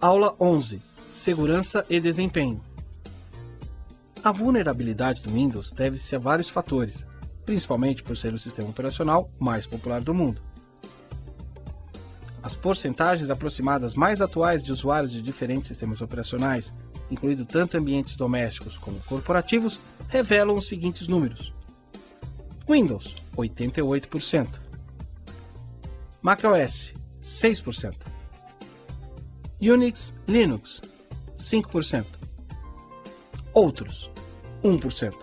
Aula 11. Segurança e desempenho. A vulnerabilidade do Windows deve-se a vários fatores, principalmente por ser o sistema operacional mais popular do mundo. As porcentagens aproximadas mais atuais de usuários de diferentes sistemas operacionais, incluindo tanto ambientes domésticos como corporativos, revelam os seguintes números: Windows, 88%. macOS, 6%. Unix, Linux, 5%. Outros, 1%.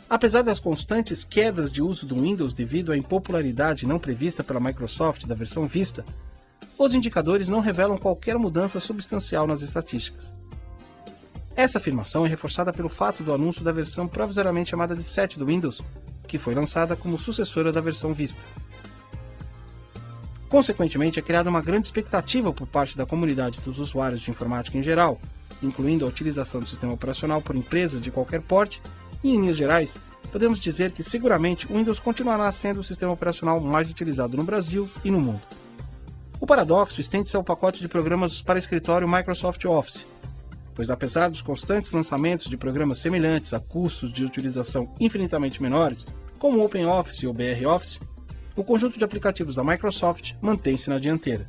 Apesar das constantes quedas de uso do Windows devido à impopularidade não prevista pela Microsoft da versão Vista, os indicadores não revelam qualquer mudança substancial nas estatísticas. Essa afirmação é reforçada pelo fato do anúncio da versão provisoriamente chamada de 7 do Windows, que foi lançada como sucessora da versão Vista. Consequentemente, é criada uma grande expectativa por parte da comunidade dos usuários de informática em geral, incluindo a utilização do sistema operacional por empresas de qualquer porte, e, em linhas gerais, podemos dizer que seguramente o Windows continuará sendo o sistema operacional mais utilizado no Brasil e no mundo. O paradoxo estende-se ao pacote de programas para escritório Microsoft Office, pois apesar dos constantes lançamentos de programas semelhantes a custos de utilização infinitamente menores, como o OpenOffice e o BROffice, o conjunto de aplicativos da Microsoft mantém-se na dianteira.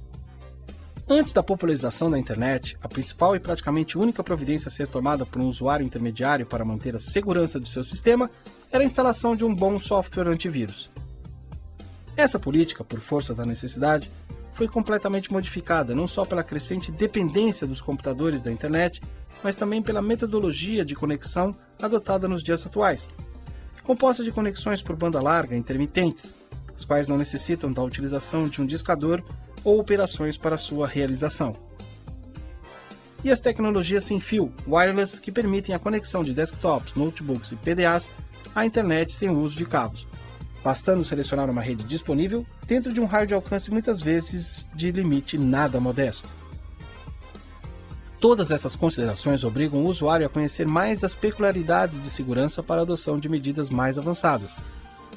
Antes da popularização da internet, a principal e praticamente única providência a ser tomada por um usuário intermediário para manter a segurança de seu sistema era a instalação de um bom software antivírus. Essa política, por força da necessidade, foi completamente modificada não só pela crescente dependência dos computadores da internet, mas também pela metodologia de conexão adotada nos dias atuais, composta de conexões por banda larga intermitentes, as quais não necessitam da utilização de um discador ou operações para sua realização. E as tecnologias sem fio, wireless, que permitem a conexão de desktops, notebooks e PDAs à internet sem o uso de cabos, bastando selecionar uma rede disponível dentro de um raio de alcance muitas vezes de limite nada modesto. Todas essas considerações obrigam o usuário a conhecer mais das peculiaridades de segurança para a adoção de medidas mais avançadas,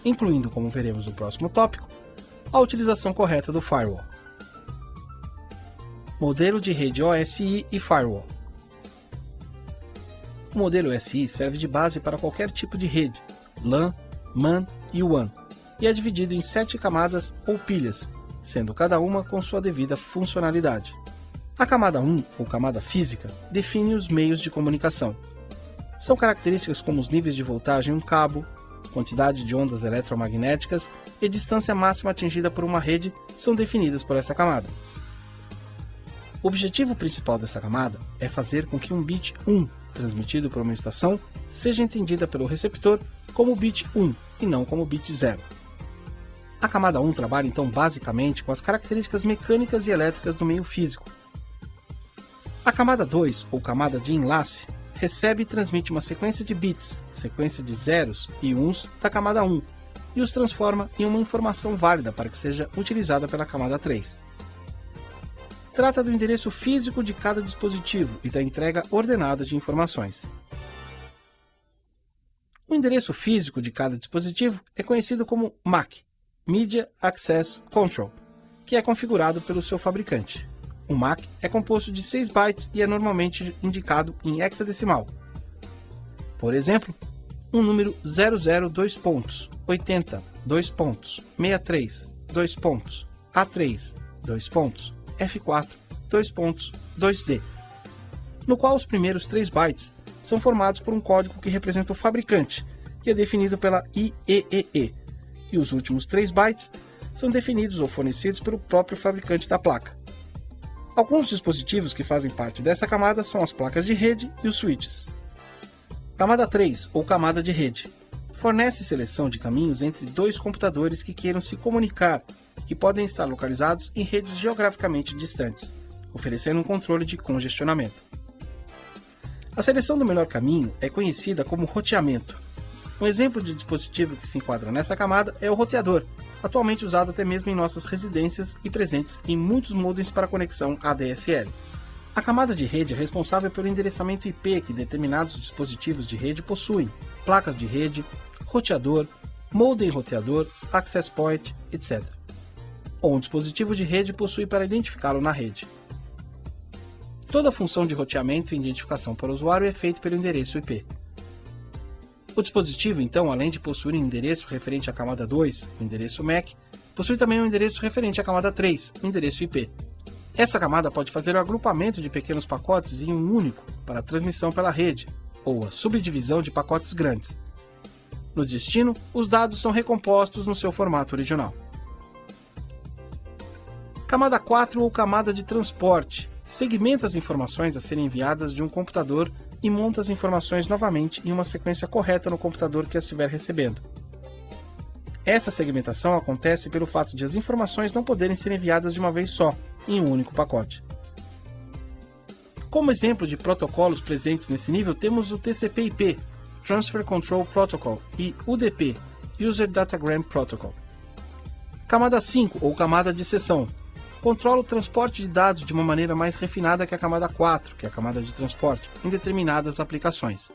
incluindo, como veremos no próximo tópico, a utilização correta do firewall. Modelo de rede OSI e firewall. O modelo OSI serve de base para qualquer tipo de rede, LAN, MAN e WAN, e é dividido em 7 camadas ou pilhas, sendo cada uma com sua devida funcionalidade. A camada 1, ou camada física, define os meios de comunicação. São características como os níveis de voltagem em um cabo, quantidade de ondas eletromagnéticas e distância máxima atingida por uma rede são definidas por essa camada. O objetivo principal dessa camada é fazer com que um bit 1 transmitido por uma estação seja entendida pelo receptor como bit 1 e não como bit 0. A camada 1 trabalha então basicamente com as características mecânicas e elétricas do meio físico. A camada 2, ou camada de enlace, recebe e transmite uma sequência de bits, sequência de zeros e uns da camada 1, e os transforma em uma informação válida para que seja utilizada pela camada 3. Trata do endereço físico de cada dispositivo e da entrega ordenada de informações. O endereço físico de cada dispositivo é conhecido como MAC, Media Access Control, que é configurado pelo seu fabricante. O MAC é composto de 6 bytes e é normalmente indicado em hexadecimal. Por exemplo, um número 00 pontos, 80 pontos, 63 pontos, A3 pontos, F4 pontos, 2D, no qual os primeiros 3 bytes são formados por um código que representa o fabricante, que é definido pela IEEE, e os últimos 3 bytes são definidos ou fornecidos pelo próprio fabricante da placa. Alguns dispositivos que fazem parte dessa camada são as placas de rede e os switches. Camada 3, ou camada de rede, fornece seleção de caminhos entre 2 computadores que queiram se comunicar, que podem estar localizados em redes geograficamente distantes, oferecendo um controle de congestionamento. A seleção do melhor caminho é conhecida como roteamento. Um exemplo de dispositivo que se enquadra nessa camada é o roteador, atualmente usado até mesmo em nossas residências e presentes em muitos modems para conexão ADSL. A camada de rede é responsável pelo endereçamento IP que determinados dispositivos de rede possuem, placas de rede, roteador, modem roteador, access point, etc. ou um dispositivo de rede possui para identificá-lo na rede. Toda a função de roteamento e identificação para o usuário é feita pelo endereço IP. O dispositivo, então, além de possuir um endereço referente à camada 2, o endereço MAC, possui também um endereço referente à camada 3, o endereço IP. Essa camada pode fazer o agrupamento de pequenos pacotes em um único para a transmissão pela rede, ou a subdivisão de pacotes grandes. No destino, os dados são recompostos no seu formato original. Camada 4 ou camada de transporte segmenta as informações a serem enviadas de um computador e monta as informações novamente em uma sequência correta no computador que as estiver recebendo. Essa segmentação acontece pelo fato de as informações não poderem ser enviadas de uma vez só, em um único pacote. Como exemplo de protocolos presentes nesse nível, temos o TCP/IP, Transfer Control Protocol, e UDP, User Datagram Protocol. Camada 5, ou camada de sessão, controla o transporte de dados de uma maneira mais refinada que a camada 4, que é a camada de transporte, em determinadas aplicações.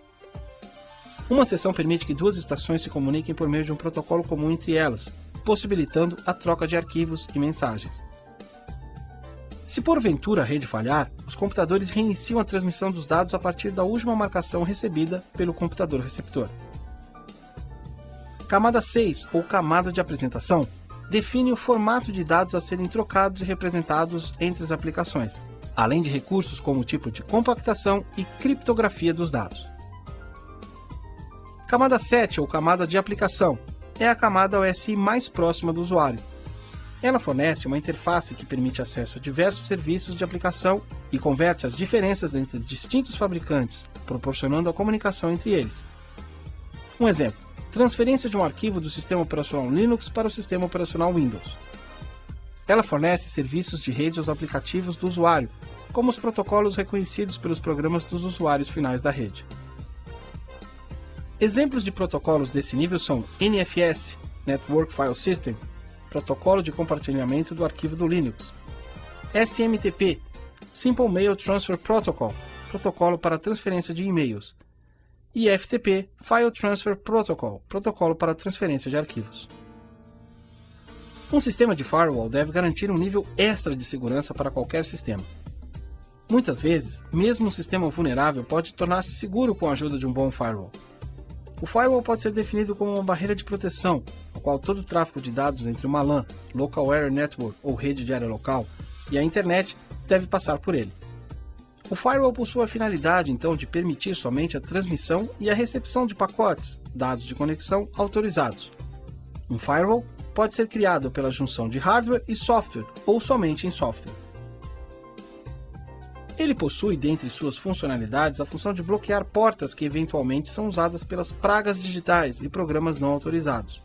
Uma sessão permite que duas estações se comuniquem por meio de um protocolo comum entre elas, possibilitando a troca de arquivos e mensagens. Se porventura a rede falhar, os computadores reiniciam a transmissão dos dados a partir da última marcação recebida pelo computador receptor. Camada 6, ou camada de apresentação, define o formato de dados a serem trocados e representados entre as aplicações, além de recursos como o tipo de compactação e criptografia dos dados. Camada 7, ou camada de aplicação, é a camada OSI mais próxima do usuário. Ela fornece uma interface que permite acesso a diversos serviços de aplicação e converte as diferenças entre distintos fabricantes, proporcionando a comunicação entre eles. Um exemplo: transferência de um arquivo do sistema operacional Linux para o sistema operacional Windows. Ela fornece serviços de rede aos aplicativos do usuário, como os protocolos reconhecidos pelos programas dos usuários finais da rede. Exemplos de protocolos desse nível são NFS, Network File System, protocolo de compartilhamento do arquivo do Linux, SMTP, Simple Mail Transfer Protocol, protocolo para transferência de e-mails, e FTP, File Transfer Protocol, protocolo para transferência de arquivos. Um sistema de firewall deve garantir um nível extra de segurança para qualquer sistema. Muitas vezes, mesmo um sistema vulnerável pode tornar-se seguro com a ajuda de um bom firewall. O firewall pode ser definido como uma barreira de proteção, a qual todo o tráfego de dados entre uma LAN, Local Area Network ou rede de área local, e a internet deve passar por ele. O firewall possui a finalidade, então, de permitir somente a transmissão e a recepção de pacotes, dados de conexão autorizados. Um firewall pode ser criado pela junção de hardware e software, ou somente em software. Ele possui, dentre suas funcionalidades, a função de bloquear portas que eventualmente são usadas pelas pragas digitais e programas não autorizados.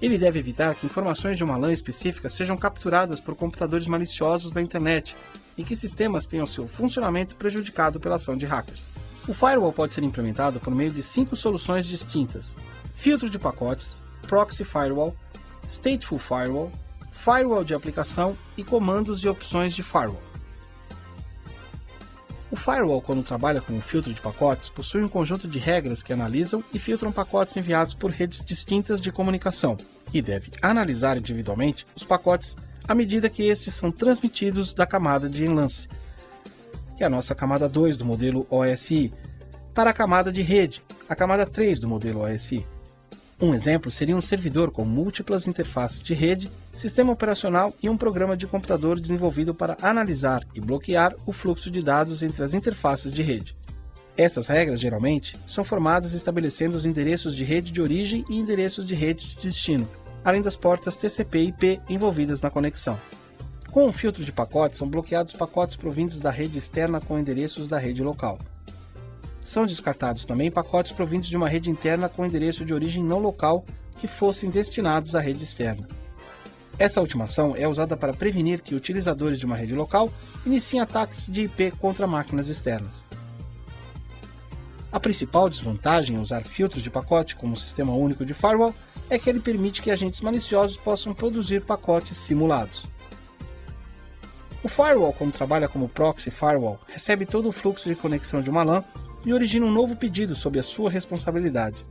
Ele deve evitar que informações de uma LAN específica sejam capturadas por computadores maliciosos da internet e que sistemas tenham seu funcionamento prejudicado pela ação de hackers. O firewall pode ser implementado por meio de 5 soluções distintas: filtro de pacotes, proxy firewall, stateful firewall, firewall de aplicação e comandos e opções de firewall. O firewall, quando trabalha com um filtro de pacotes, possui um conjunto de regras que analisam e filtram pacotes enviados por redes distintas de comunicação e deve analisar individualmente os pacotes à medida que estes são transmitidos da camada de enlace, que é a nossa camada 2 do modelo OSI, para a camada de rede, a camada 3 do modelo OSI. Um exemplo seria um servidor com múltiplas interfaces de rede, sistema operacional e um programa de computador desenvolvido para analisar e bloquear o fluxo de dados entre as interfaces de rede. Essas regras, geralmente, são formadas estabelecendo os endereços de rede de origem e endereços de rede de destino, além das portas TCP e IP envolvidas na conexão. Com o filtro de pacotes, são bloqueados pacotes provindos da rede externa com endereços da rede local. São descartados também pacotes provindos de uma rede interna com endereço de origem não local que fossem destinados à rede externa. Essa última ação é usada para prevenir que utilizadores de uma rede local iniciem ataques de IP contra máquinas externas. A principal desvantagem em usar filtros de pacote como sistema único de firewall é que ele permite que agentes maliciosos possam produzir pacotes simulados. O firewall, quando trabalha como proxy firewall, recebe todo o fluxo de conexão de uma LAN e origina um novo pedido sob a sua responsabilidade.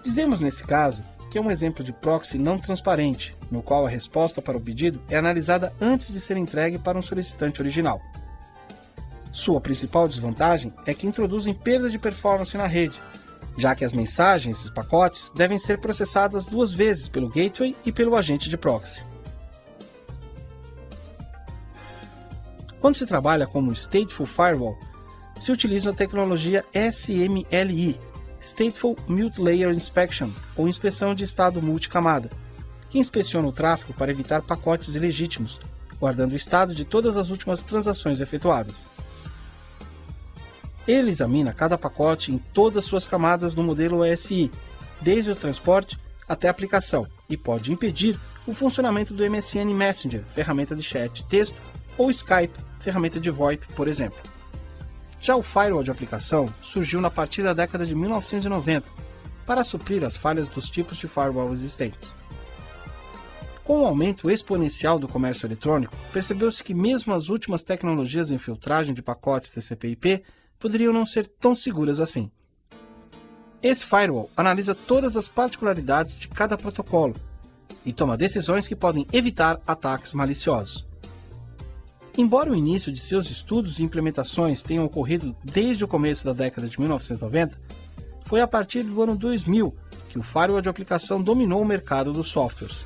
Dizemos nesse caso que é um exemplo de proxy não transparente, no qual a resposta para o pedido é analisada antes de ser entregue para um solicitante original. Sua principal desvantagem é que introduzem perda de performance na rede, já que as mensagens e pacotes devem ser processadas 2 vezes pelo gateway e pelo agente de proxy. Quando se trabalha como Stateful Firewall, se utiliza a tecnologia SMLI, Stateful Multi-Layer Inspection, ou inspeção de estado multicamada, que inspeciona o tráfego para evitar pacotes ilegítimos, guardando o estado de todas as últimas transações efetuadas. Ele examina cada pacote em todas suas camadas no modelo OSI, desde o transporte até a aplicação, e pode impedir o funcionamento do MSN Messenger, ferramenta de chat texto, ou Skype, ferramenta de VoIP, por exemplo. Já o firewall de aplicação surgiu a partir da década de 1990 para suprir as falhas dos tipos de firewall existentes. Com o aumento exponencial do comércio eletrônico, percebeu-se que mesmo as últimas tecnologias em filtragem de pacotes TCP/IP poderiam não ser tão seguras assim. Esse firewall analisa todas as particularidades de cada protocolo e toma decisões que podem evitar ataques maliciosos. Embora o início de seus estudos e implementações tenham ocorrido desde o começo da década de 1990, foi a partir do ano 2000 que o firewall de aplicação dominou o mercado dos softwares.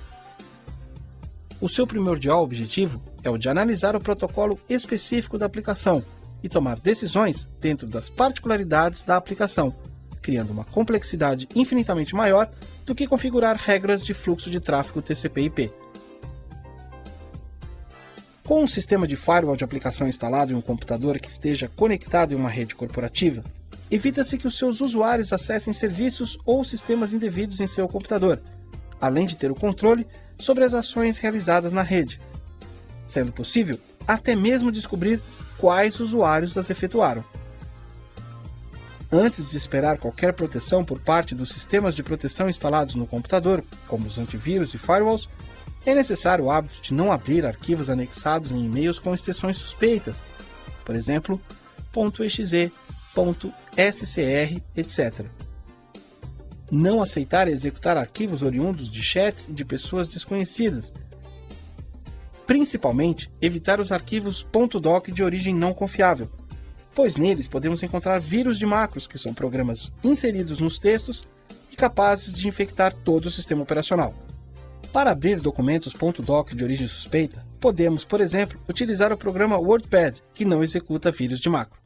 O seu primordial objetivo é o de analisar o protocolo específico da aplicação e tomar decisões dentro das particularidades da aplicação, criando uma complexidade infinitamente maior do que configurar regras de fluxo de tráfego TCP/IP. Com um sistema de firewall de aplicação instalado em um computador que esteja conectado em uma rede corporativa, evita-se que os seus usuários acessem serviços ou sistemas indevidos em seu computador, além de ter o controle sobre as ações realizadas na rede, sendo possível até mesmo descobrir quais usuários as efetuaram. Antes de esperar qualquer proteção por parte dos sistemas de proteção instalados no computador, como os antivírus e firewalls, é necessário o hábito de não abrir arquivos anexados em e-mails com extensões suspeitas, por exemplo, .exe, .scr, etc. Não aceitar e executar arquivos oriundos de chats e de pessoas desconhecidas. Principalmente, evitar os arquivos .doc de origem não confiável, pois neles podemos encontrar vírus de macros, que são programas inseridos nos textos e capazes de infectar todo o sistema operacional. Para abrir documentos .doc de origem suspeita, podemos, por exemplo, utilizar o programa WordPad, que não executa vírus de macro.